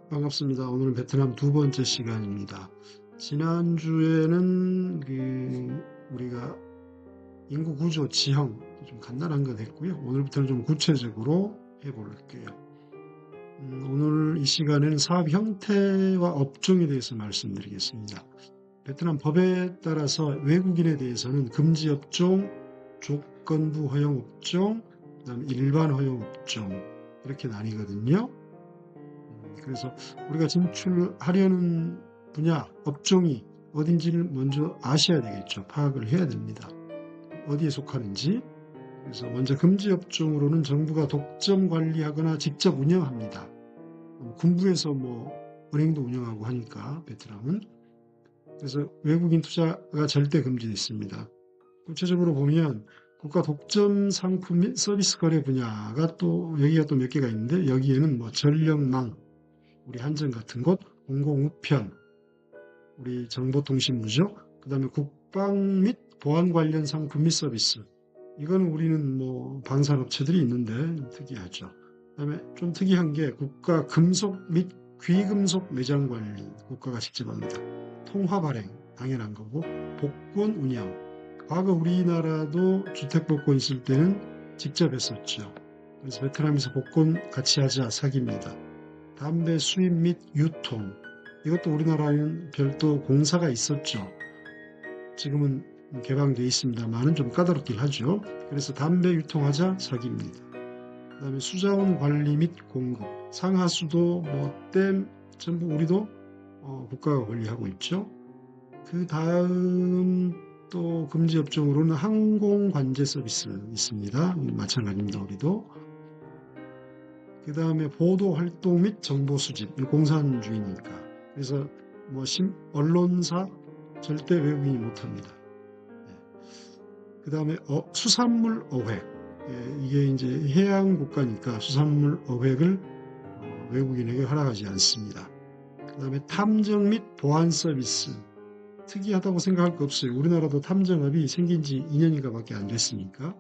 반갑습니다. 오늘은 베트남 두 번째 시간입니다. 지난주에는 우리가 인구 구조 지형 좀 간단한 건 했고요. 오늘부터는 좀 구체적으로 해볼게요. 오늘 이 시간에는 사업 형태와 업종에 대해서 말씀드리겠습니다. 베트남 법에 따라서 외국인에 대해서는 금지 업종, 조건부 허용 업종, 그다음에 일반 허용 업종 이렇게 나뉘거든요. 그래서 우리가 진출하려는 분야, 업종이 어딘지를 먼저 아셔야 되겠죠. 파악을 해야 됩니다. 어디에 속하는지. 그래서 먼저 금지 업종으로는 정부가 독점 관리하거나 직접 운영합니다. 군부에서 은행도 운영하고 하니까 베트남은. 그래서 외국인 투자가 절대 금지됐습니다. 구체적으로 보면 국가 독점 상품 및 서비스 거래 분야가 여기가 또 몇 개가 있는데, 여기에는 전력망, 우리 한전 같은 곳, 공공우편, 우리 정보통신부죠. 그 다음에 국방 및 보안 관련 상품 및 서비스. 이거는 우리는 방산업체들이 있는데 특이하죠. 그 다음에 좀 특이한 게 국가 금속 및 귀금속 매장 관리, 국가가 직접 합니다. 통화 발행, 당연한 거고, 복권 운영. 과거 우리나라도 주택복권 있을 때는 직접 했었죠. 그래서 베트남에서 복권 같이 하자 사기입니다. 담배 수입 및 유통, 이것도 우리나라에는 별도 공사가 있었죠. 지금은 개방되어 있습니다만은 좀 까다롭긴 하죠. 그래서 담배 유통하자 사기입니다. 그 다음에 수자원 관리 및 공급, 상하수도, 댐, 전부 우리도 국가가 관리하고 있죠. 그 다음 또 금지 업종으로는 항공관제 서비스 있습니다. 마찬가지입니다. 우리도. 그 다음에 보도활동 및 정보 수집, 공산주의니까. 그래서 언론사 절대 외국인이 못합니다. 그 다음에 수산물 어획, 이게 이제 해양 국가니까 수산물 어획을 외국인에게 허락하지 않습니다. 그 다음에 탐정 및 보안 서비스, 특이하다고 생각할 거 없어요. 우리나라도 탐정업이 생긴 지 2년인가 밖에 안 됐으니까.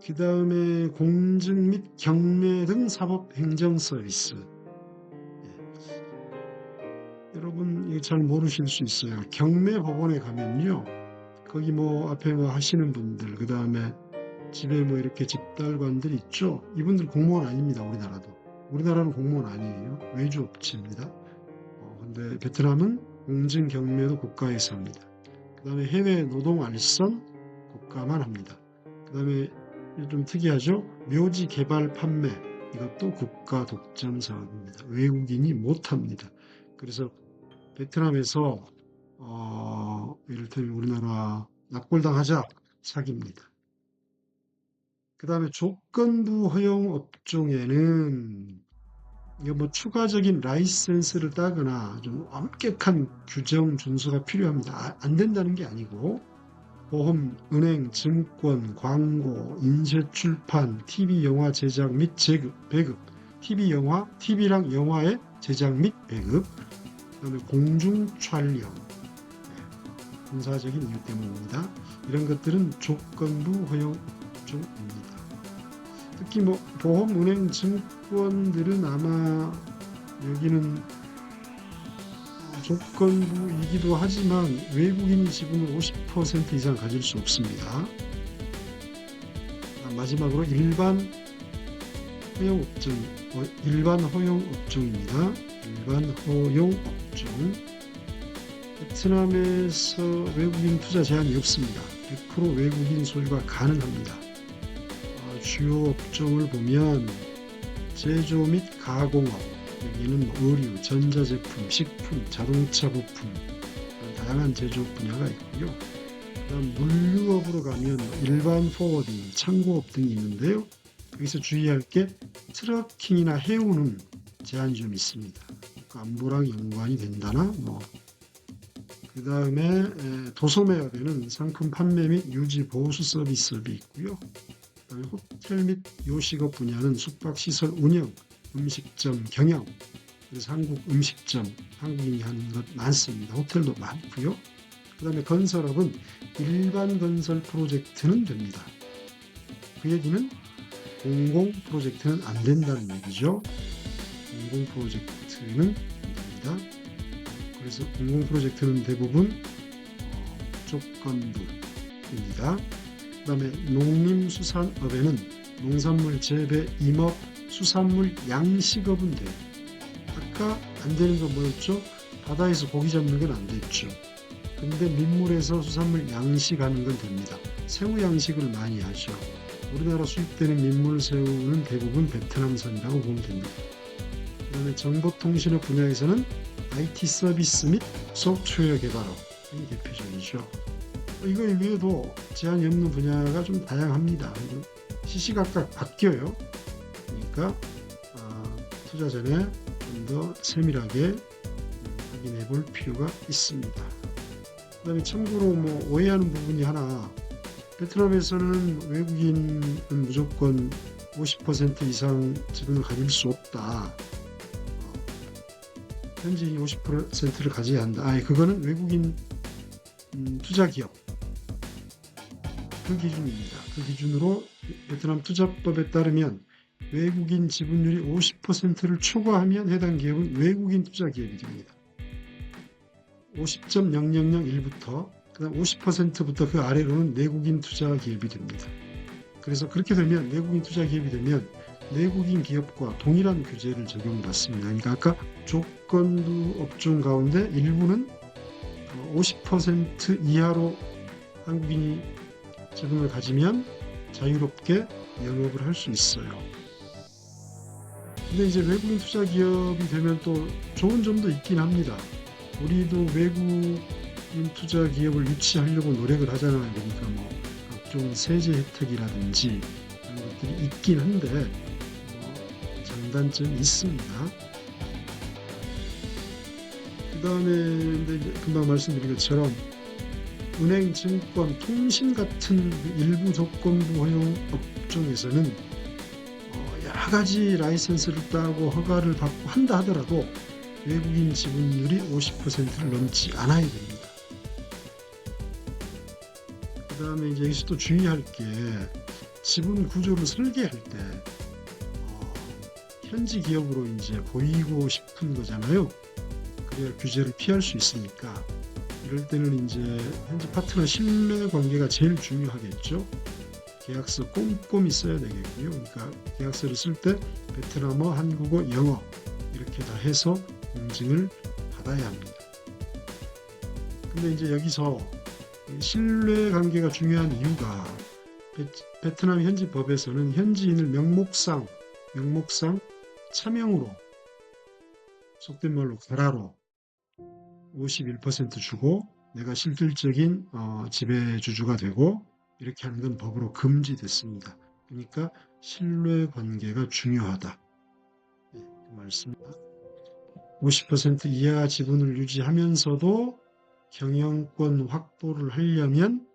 그 다음에 공증 및 경매 등 사법 행정 서비스. 여러분 이거 잘 모르실 수 있어요. 경매 법원에 가면요, 거기 앞에 하시는 분들, 그 다음에 집에 이렇게 집달관들 있죠. 이분들 공무원 아닙니다. 우리나라는 공무원 아니에요. 외주업체입니다. 근데 베트남은 공증 경매도 국가에서 합니다. 그 다음에 해외 노동 알선 국가만 합니다. 그 다음에 좀 특이하죠. 묘지 개발 판매, 이것도 국가 독점 사업입니다. 외국인이 못합니다. 그래서 베트남에서 이를테면 우리나라 납골당하자 사기입니다. 그 다음에 조건부 허용 업종에는 이거 추가적인 라이센스를 따거나 좀 엄격한 규정 준수가 필요합니다. 안 된다는 게 아니고, 보험, 은행, 증권, 광고, 인쇄, 출판, TV, 영화 제작 및 배급, TV, 영화, TV랑 영화의 제작 및 배급, 그다음에 공중 촬영, 군사적인 이유 때문입니다. 이런 것들은 조건부 허용 업종입니다. 특히 보험, 은행, 증권들은 아마 여기는 조건부이기도 하지만 외국인 지분을 50% 이상 가질 수 없습니다. 마지막으로 일반 허용 업종입니다. 일반 허용 업종. 베트남에서 외국인 투자 제한이 없습니다. 100% 외국인 소유가 가능합니다. 주요 업종을 보면 제조 및 가공업, 여기는 의류, 전자제품, 식품, 자동차 부품, 다양한 제조업 분야가 있고요. 그다음 물류업으로 가면 일반 포워딩, 창고업 등이 있는데요. 여기서 주의할 게 트러킹이나 해운은 제한이 좀 있습니다. 안보랑 연관이 된다나 그 다음에 도소매업에는 상품 판매 및 유지 보수 서비스업이 있고요. 그다음에 호텔 및 요식업 분야는 숙박시설 운영, 음식점 경영, 그래서 한국 음식점, 한국인이 하는 것 많습니다. 호텔도 많고요. 그 다음에 건설업은 일반 건설 프로젝트는 됩니다. 그 얘기는 공공 프로젝트는 안 된다는 얘기죠. 공공 프로젝트는 안 됩니다. 그래서 공공 프로젝트는 대부분 조건부입니다. 그 다음에 농림수산업에는 농산물 재배, 임업, 수산물 양식업은 돼요. 아까 안 되는 건 뭐였죠? 바다에서 고기 잡는 건 안 됐죠. 근데 민물에서 수산물 양식하는 건 됩니다. 새우 양식을 많이 하죠. 우리나라 수입되는 민물 새우는 대부분 베트남산이라고 보면 됩니다. 그 다음에 정보통신업 분야에서는 IT 서비스 및 소프트웨어 개발업이 대표적이죠. 이거 외에도 제한이 없는 분야가 좀 다양합니다. 시시각각 바뀌어요. 그러니까 투자 전에 좀 더 세밀하게 확인해 볼 필요가 있습니다. 그 다음에 참고로 오해하는 부분이 하나, 베트남에서는 외국인은 무조건 50% 이상 지분을 가질 수 없다. 현지인이 50%를 가져야 한다. 그거는 외국인 투자기업 그 기준입니다. 그 기준으로 베트남 투자법에 따르면 외국인 지분율이 50%를 초과하면 해당 기업은 외국인 투자기업이 됩니다. 50.0001부터 그다음 50%부터 그 아래로는 내국인 투자기업이 됩니다. 그래서 그렇게 되면 내국인 투자기업이 되면 내국인 기업과 동일한 규제를 적용받습니다. 그러니까 아까 조건부 업종 가운데 일부는 50% 이하로 한국인이 지분을 가지면 자유롭게 영업을 할 수 있어요. 근데 이제 외국인 투자 기업이 되면 또 좋은 점도 있긴 합니다. 우리도 외국인 투자 기업을 유치하려고 노력을 하잖아요. 그러니까 각종 세제 혜택이라든지 이런 것들이 있긴 한데 장단점이 있습니다. 그 다음에 금방 말씀드린 것처럼 은행, 증권, 통신 같은 일부 조건부 허용 업종에서는 여러 가지 라이센스를 따고 허가를 받고 한다 하더라도 외국인 지분율이 50%를 넘지 않아야 됩니다. 그 다음에 이제 여기서 또 주의할 게 지분 구조를 설계할 때 현지 기업으로 이제 보이고 싶은 거잖아요. 그래야 규제를 피할 수 있으니까. 이럴 때는 이제 현지 파트너 신뢰 관계가 제일 중요하겠죠. 계약서 꼼꼼히 써야 되겠고요. 그러니까 계약서를 쓸 때 베트남어, 한국어, 영어 이렇게 다 해서 인증을 받아야 합니다. 근데 이제 여기서 신뢰 관계가 중요한 이유가 베트남 현지 법에서는 현지인을 명목상 차명으로 속된 말로 가라로 51% 주고 내가 실질적인 지배주주가 되고 이렇게 하는 건 법으로 금지됐습니다. 그러니까 신뢰관계가 중요하다. 그 말씀입니다. 50% 이하 지분을 유지하면서도 경영권 확보를 하려면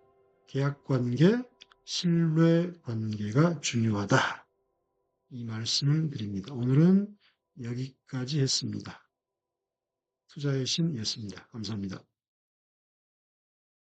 계약관계, 신뢰관계가 중요하다. 이 말씀을 드립니다. 오늘은 여기까지 했습니다. 투자의 신이었습니다. 감사합니다.